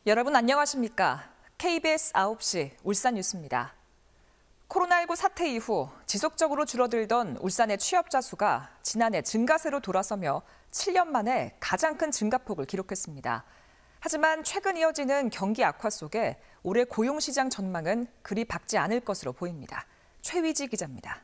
여러분 안녕하십니까? KBS 9시 울산 뉴스입니다. 코로나19 사태 이후 지속적으로 줄어들던 울산의 취업자 수가 지난해 증가세로 돌아서며 7년 만에 가장 큰 증가폭을 기록했습니다. 하지만 최근 이어지는 경기 악화 속에 올해 고용시장 전망은 그리 밝지 않을 것으로 보입니다. 최위지 기자입니다.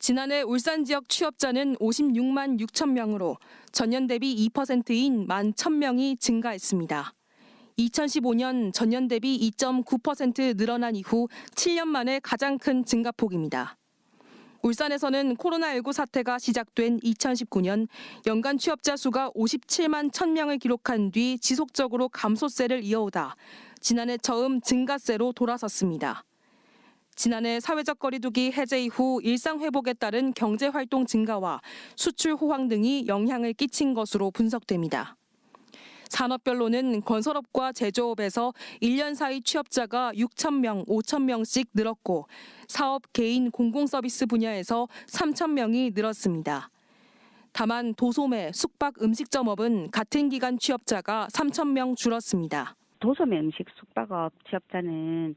지난해 울산 지역 취업자는 56만 6천 명으로 전년 대비 2%인 1만 1,000명이 증가했습니다. 2015년 전년 대비 2.9% 늘어난 이후 7년 만에 가장 큰 증가폭입니다. 울산에서는 코로나19 사태가 시작된 2019년 연간 취업자 수가 57만 1,000명을 기록한 뒤 지속적으로 감소세를 이어오다 지난해 처음 증가세로 돌아섰습니다. 지난해 사회적 거리두기 해제 이후 일상 회복에 따른 경제활동 증가와 수출 호황 등이 영향을 끼친 것으로 분석됩니다. 산업별로는 건설업과 제조업에서 1년 사이 취업자가 6,000명, 5,000명씩 늘었고 사업, 개인, 공공서비스 분야에서 3,000명이 늘었습니다. 다만 도소매, 숙박, 음식점업은 같은 기간 취업자가 3,000명 줄었습니다. 도소매, 음식, 숙박업 취업자는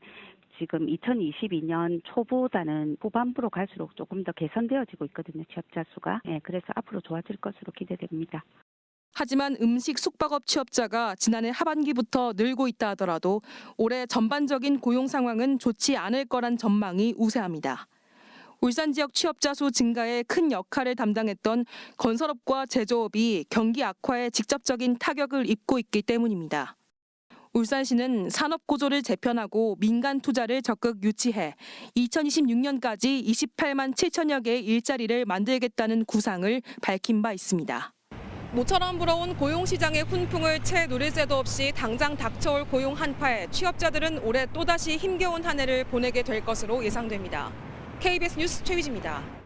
지금 2022년 초보다는 후반부로 갈수록 조금 더 개선되어지고 있거든요. 취업자 수가. 그래서 앞으로 좋아질 것으로 기대됩니다. 하지만 음식 숙박업 취업자가 지난해 하반기부터 늘고 있다 하더라도 올해 전반적인 고용 상황은 좋지 않을 거란 전망이 우세합니다. 울산 지역 취업자 수 증가에 큰 역할을 담당했던 건설업과 제조업이 경기 악화에 직접적인 타격을 입고 있기 때문입니다. 울산시는 산업 구조를 재편하고 민간 투자를 적극 유치해 2026년까지 28만 7천여 개의 일자리를 만들겠다는 구상을 밝힌 바 있습니다. 모처럼 불어온 고용시장의 훈풍을 채 누릴 새도 없이 당장 닥쳐올 고용 한파에 취업자들은 올해 또다시 힘겨운 한 해를 보내게 될 것으로 예상됩니다. KBS 뉴스 최위지입니다.